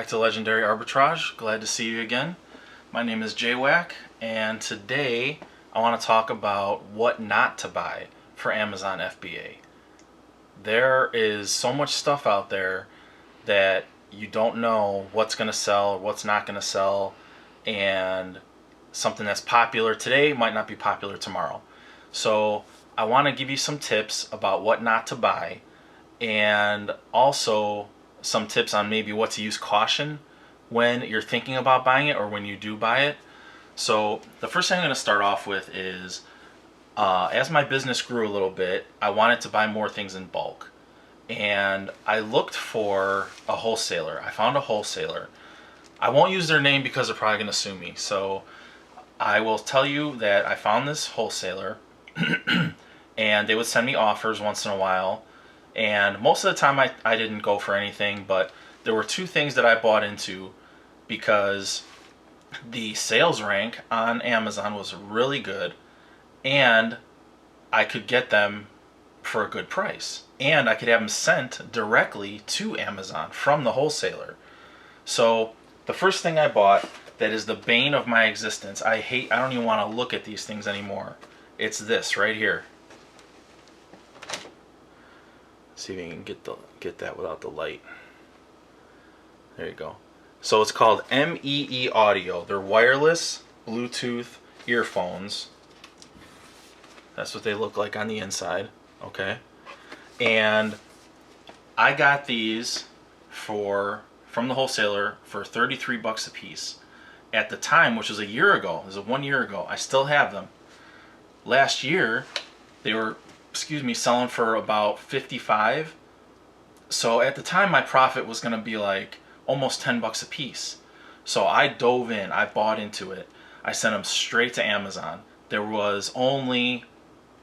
back to Legendary Arbitrage. Glad to see you again. My name is J-WACK, and today I want to talk about what not to buy for Amazon FBA. There is so much stuff out there that you don't know what's going to sell, what's not going to sell, and something that's popular today might not be popular tomorrow. So I want to give you some tips about what not to buy, and also some tips on maybe what to use caution when you're thinking about buying it or when you do buy it. So the first thing I'm going to start off with is as my business grew a little bit, I wanted to buy more things in bulk, and I looked for a wholesaler. I found a wholesaler. I won't use their name because they're probably going to sue me, so I will tell you that I found this wholesaler and they would send me offers once in a while, and most of the time I didn't go for anything, but there were two things that I bought into because the sales rank on Amazon was really good, and I could get them for a good price, and I could have them sent directly to Amazon from the wholesaler. So the first thing I bought that is the bane of my existence, I don't even want to look at these things anymore. It's this right here. See if you can get that without the light. There you go. So it's called MEE Audio. They're wireless Bluetooth earphones. That's what they look like on the inside. Okay. And I got these from the wholesaler for 33 bucks a piece. At the time, which was a year ago, this was 1 year ago, I still have them. Last year, they were, selling for about 55. So at the time, my profit was going to be like almost 10 bucks a piece. So I dove in, I bought into it. I sent them straight to Amazon. There was only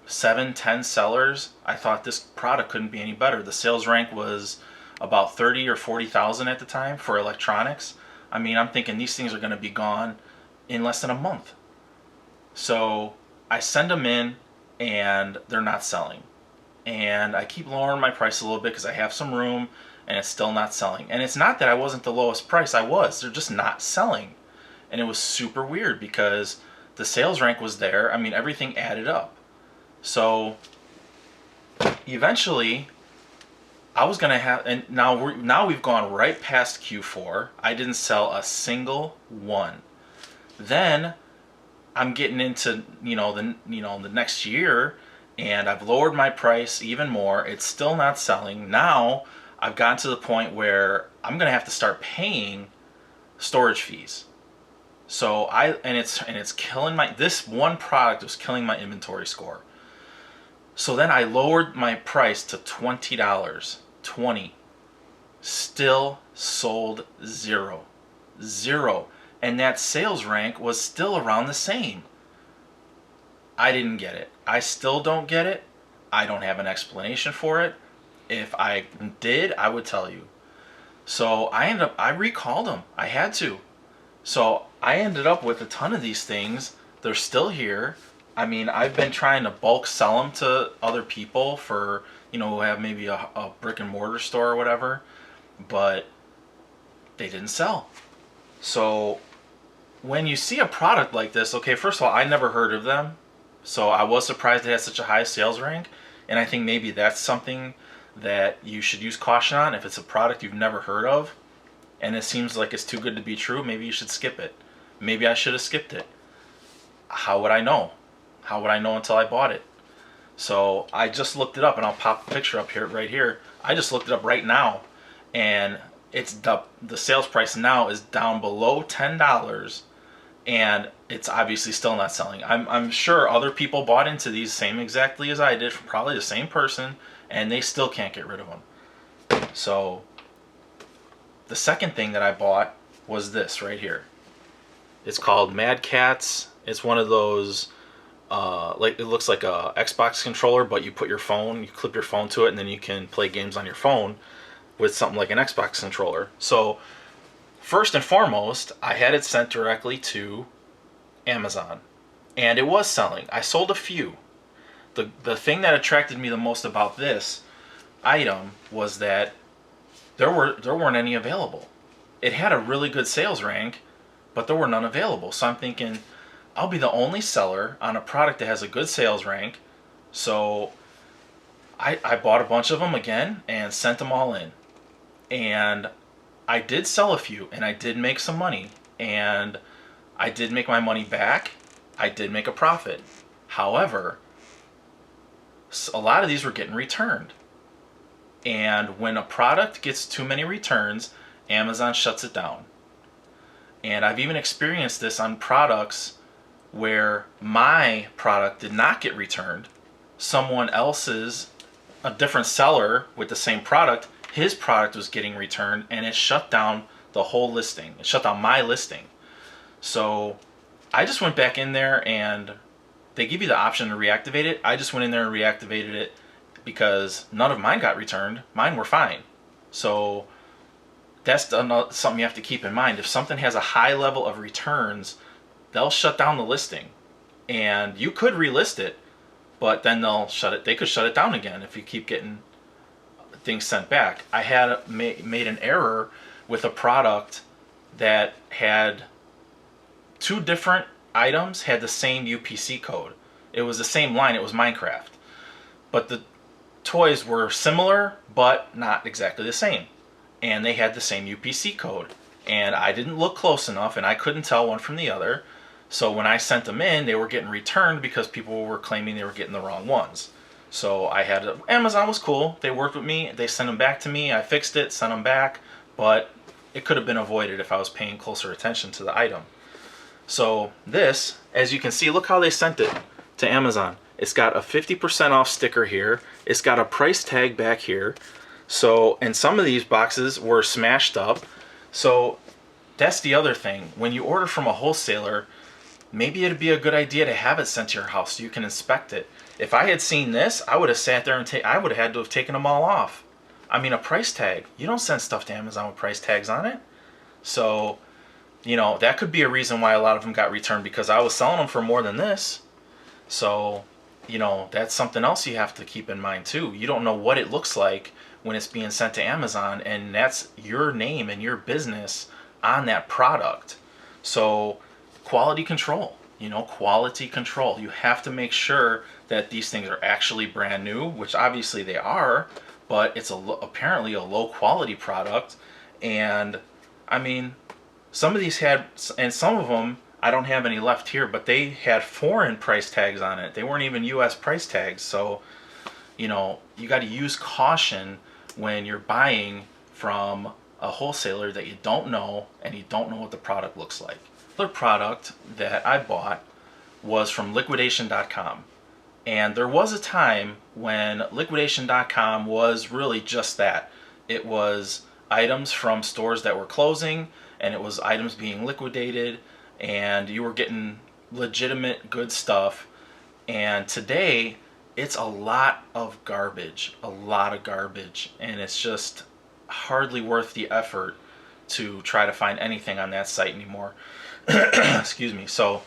7-10 sellers. I thought this product couldn't be any better. The sales rank was about 30 or 40,000 at the time for electronics. I mean, I'm thinking these things are going to be gone in less than a month. So I send them in, and they're not selling. And I keep lowering my price a little bit because I have some room, and it's still not selling. And it's not that I wasn't the lowest price. I was. They're just not selling. And it was super weird because the sales rank was there. I mean, everything added up. So eventually I was gonna have, and now we've gone right past Q4. I didn't sell a single one. Then I'm getting into the next year, and I've lowered my price even more. It's still not selling. Now I've gotten to the point where I'm gonna have to start paying storage fees. So it's killing this one product was killing my inventory score. So then I lowered my price to $20. 20. Still sold zero. And that sales rank was still around the same. I didn't get it. I still don't get it. I don't have an explanation for it. If I did, I would tell you. So I recalled them. I had to. So I ended up with a ton of these things. They're still here. I mean, I've been trying to bulk sell them to other people for, who have maybe a brick and mortar store or whatever, but they didn't sell. So when you see a product like this, okay, first of all, I never heard of them, so I was surprised it had such a high sales rank, and I think maybe that's something that you should use caution on. If it's a product you've never heard of and it seems like it's too good to be true, maybe you should skip it. Maybe I should have skipped it. How would I know? How would I know until I bought it? So I just looked it up, and I'll pop a picture up here, right here. I just looked it up right now, and it's the sales price now is down below $10, and it's obviously still not selling. I'm sure other people bought into these same exactly as I did, from probably the same person, and they still can't get rid of them. So the second thing that I bought was this right here. It's called Mad Catz. It's one of those it looks like a Xbox controller, but you clip your phone to it, and then you can play games on your phone with something like an Xbox controller. So first and foremost, I had it sent directly to Amazon, and it was selling. I sold a few. The thing that attracted me the most about this item was that there weren't any available. it had a really good sales rank, but there were none available. So I'm thinking, I'll be the only seller on a product that has a good sales rank. So I bought a bunch of them again and sent them all in. And I did sell a few and I did make some money. And I did make my money back. I did make a profit. However, a lot of these were getting returned. And when a product gets too many returns, Amazon shuts it down. And I've even experienced this on products where my product did not get returned. Someone else's, a different seller with the same product, his product was getting returned, and it shut down the whole listing. It shut down my listing. So I just went back in there, and they give you the option to reactivate it. I just went in there and reactivated it because none of mine got returned. Mine were fine. So that's something you have to keep in mind. If something has a high level of returns, they'll shut down the listing. And you could relist it, but then they'll shut it. They could shut it down again if you keep getting things sent back. I had made an error with a product that had two different items had the same UPC code. It was the same line. It was Minecraft. But the toys were similar, but not exactly the same. And they had the same UPC code. And I didn't look close enough, and I couldn't tell one from the other. So when I sent them in, they were getting returned because people were claiming they were getting the wrong ones. So Amazon was cool. They worked with me. They sent them back to me. I fixed it, sent them back. But it could have been avoided if I was paying closer attention to the item. So this, as you can see, look how they sent it to Amazon. It's got a 50% off sticker here. It's got a price tag back here. So, and some of these boxes were smashed up. So that's the other thing. When you order from a wholesaler, maybe it'd be a good idea to have it sent to your house so you can inspect it. If I had seen this, I would have sat there and I would have had to have taken them all off. I mean, a price tag. You don't send stuff to Amazon with price tags on it. So, you know, that could be a reason why a lot of them got returned, because I was selling them for more than this. So, you know, that's something else you have to keep in mind too. You don't know what it looks like when it's being sent to Amazon, and that's your name and your business on that product. So quality control, you know, quality control. You have to make sure that these things are actually brand new, which obviously they are, but it's apparently a low quality product. And I mean, some of these had, and some of them, I don't have any left here, but they had foreign price tags on it. They weren't even US price tags. So, you know, you got to use caution when you're buying from a wholesaler that you don't know and you don't know what the product looks like. The product that I bought was from liquidation.com. And there was a time when liquidation.com was really just that. It was items from stores that were closing, and it was items being liquidated, and you were getting legitimate good stuff. And today, it's a lot of garbage, and it's just hardly worth the effort to try to find anything on that site anymore. Excuse me. So,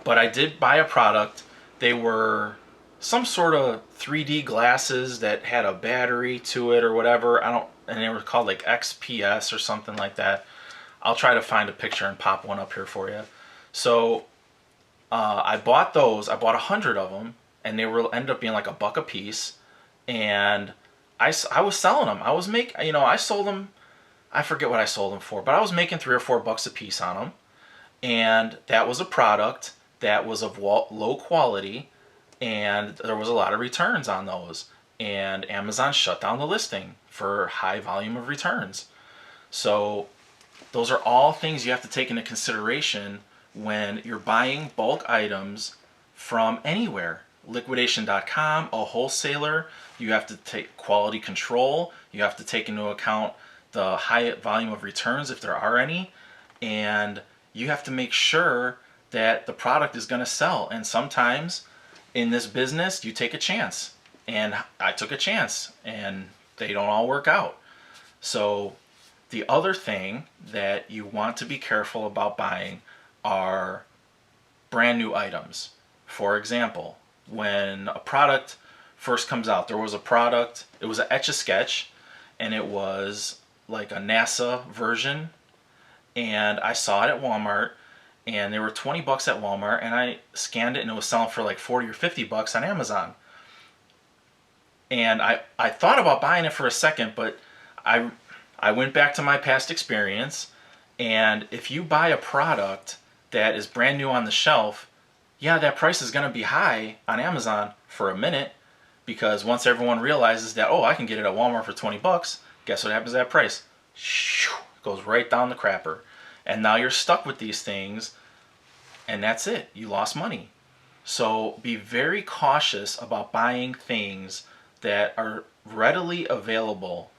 but I did buy a product. They were some sort of 3D glasses that had a battery to it or whatever. And they were called like XPS or something like that. I'll try to find a picture and pop one up here for you. So I bought those. I bought 100 of them, and they ended up being like $1 a piece. And I was selling them. I sold them. I forget what I sold them for, but I was making $3 or $4 a piece on them. And that was a product that was of low quality, and there was a lot of returns on those. And Amazon shut down the listing for high volume of returns. So those are all things you have to take into consideration when you're buying bulk items from anywhere. Liquidation.com, a wholesaler. You have to take quality control. You have to take into account the high volume of returns if there are any. And you have to make sure that the product is going to sell. And sometimes in this business, you take a chance. And I took a chance, and they don't all work out. So the other thing that you want to be careful about buying are brand new items. For example, when a product first comes out, there was a product, it was an Etch-a-Sketch, and it was like a NASA version, and I saw it at Walmart, and they were 20 bucks at Walmart, and I scanned it and it was selling for like 40 or 50 bucks on Amazon. And I thought about buying it for a second, but I I went back to my past experience, and if you buy a product that is brand new on the shelf, yeah, that price is going to be high on Amazon for a minute, because once everyone realizes that, oh, I can get it at Walmart for 20 bucks, guess what happens to that price? Shoo, it goes right down the crapper. And now you're stuck with these things, and that's it. You lost money. So be very cautious about buying things that are readily available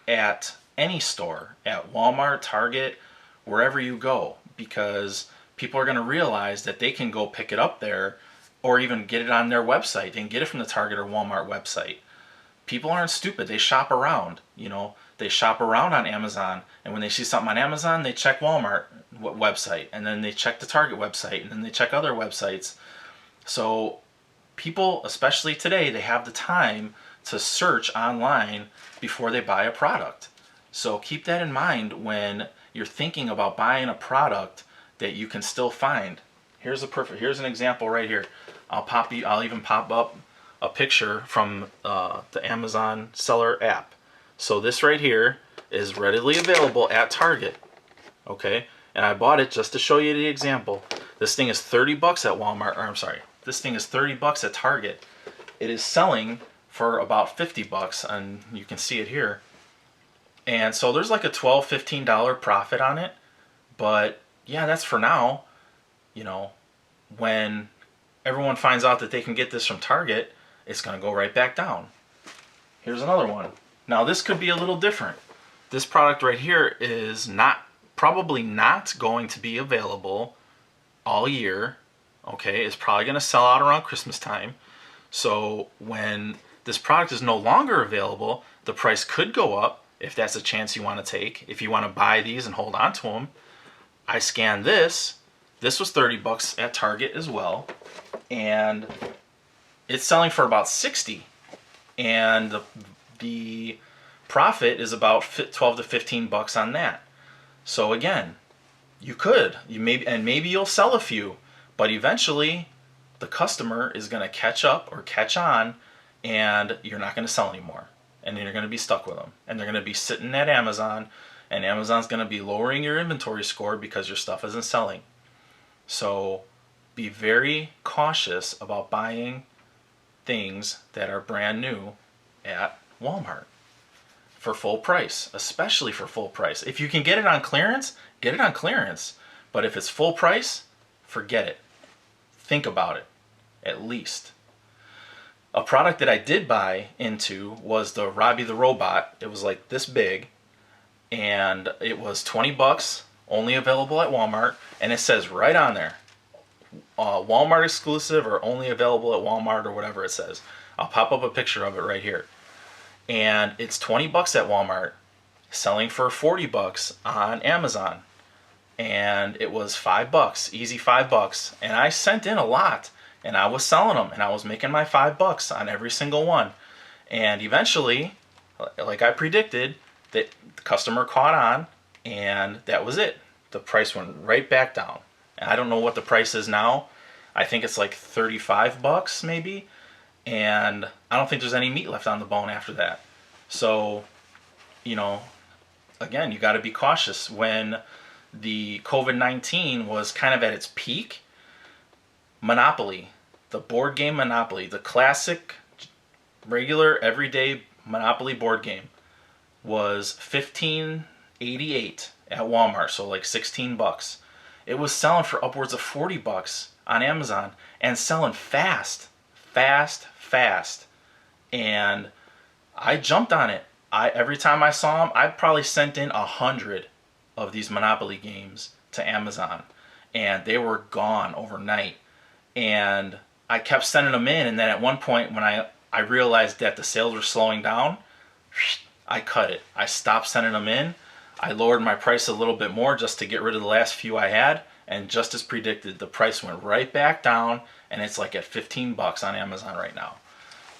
at any store, at Walmart, Target, wherever you go, because people are going to realize that they can go pick it up there or even get it on their website. They can get it from the Target or Walmart website. People aren't stupid. They shop around. They shop around on Amazon, and when they see something on Amazon, they check Walmart website, and then they check the Target website, and then they check other websites. So people, especially today, they have the time to search online before they buy a product. So keep that in mind when you're thinking about buying a product that you can still find. Here's an example right here. I'll even pop up a picture from the Amazon seller app. So this right here is readily available at Target. Okay, and I bought it just to show you the example. This thing is 30 bucks at Walmart, or I'm sorry, this thing is 30 bucks at Target. It is selling for about 50 bucks, and you can see it here. And so there's like a $12, $15 profit on it. But yeah, that's for now. When everyone finds out that they can get this from Target, it's going to go right back down. Here's another one. Now this could be a little different. This product right here is probably not going to be available all year. Okay, it's probably going to sell out around Christmas time. So when this product is no longer available, the price could go up if that's a chance you want to take. If you want to buy these and hold on to them. I scanned this. This was 30 bucks at Target as well. And it's selling for about 60. And the profit is about 12 to 15 bucks on that. So again, maybe you'll sell a few, but eventually the customer is going to catch up or catch on, and you're not going to sell anymore. And then you're going to be stuck with them. And they're going to be sitting at Amazon, and Amazon's going to be lowering your inventory score because your stuff isn't selling. So be very cautious about buying things that are brand new at Walmart for full price, especially for full price. If you can get it on clearance, get it on clearance. But if it's full price, forget it. Think about it, at least. A product that I did buy into was the Robbie the Robot. It was like this big, and it was 20 bucks, only available at Walmart, and it says right on there, Walmart exclusive or only available at Walmart or whatever it says. I'll pop up a picture of it right here. And it's 20 bucks at Walmart, selling for 40 bucks on Amazon. And it was 5 bucks, easy 5 bucks. And I sent in a lot, and I was selling them, and I was making my 5 bucks on every single one. And eventually, like I predicted, the customer caught on, and that was it. The price went right back down. And I don't know what the price is now. I think it's like 35 bucks maybe. And I don't think there's any meat left on the bone after that. So, again, you got to be cautious. When the COVID-19 was kind of at its peak, Monopoly, the board game Monopoly, the classic, regular, everyday Monopoly board game, was $15.88 at Walmart, so like 16 bucks. It was selling for upwards of 40 bucks on Amazon and selling fast. And I jumped on it. Every time I saw them, I probably sent in 100 of these Monopoly games to Amazon, and they were gone overnight. And I kept sending them in, and then at one point when I realized that the sales were slowing down, I cut it. I stopped sending them in. I lowered my price a little bit more just to get rid of the last few I had, and just as predicted, the price went right back down, and it's like at 15 bucks on Amazon right now.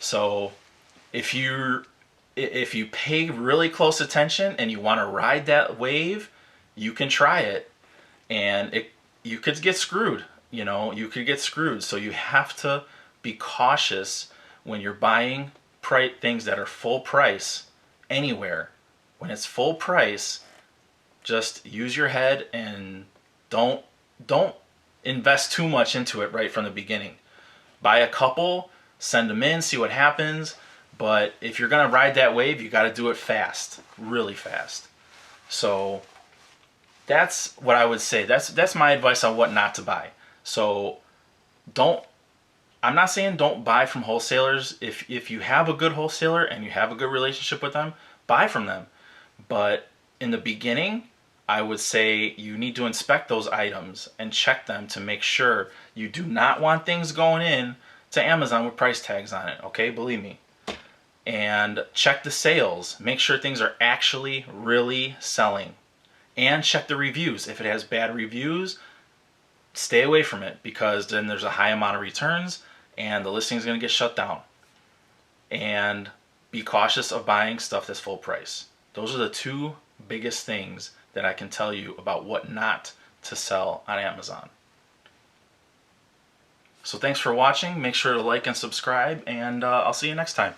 So if if you pay really close attention and you want to ride that wave, you can try it, and you could get screwed. You could get screwed. So you have to be cautious when you're buying things that are full price anywhere. When it's full price, just use your head and don't invest too much into it right from the beginning. Buy a couple, send them in, see what happens. But if you're gonna ride that wave, you got to do it fast, really fast. So that's what I would say. That's my advice on what not to buy. So I'm not saying don't buy from wholesalers. If you have a good wholesaler and you have a good relationship with them, buy from them. But in the beginning, I would say you need to inspect those items and check them to make sure you do not want things going in to Amazon with price tags on it, okay? Believe me. And check the sales. Make sure things are actually really selling. And check the reviews. If it has bad reviews, stay away from it, because then there's a high amount of returns and the listing is going to get shut down. And be cautious of buying stuff that's full price. Those are the two biggest things that I can tell you about what not to sell on Amazon. So thanks for watching. Make sure to like and subscribe, and I'll see you next time.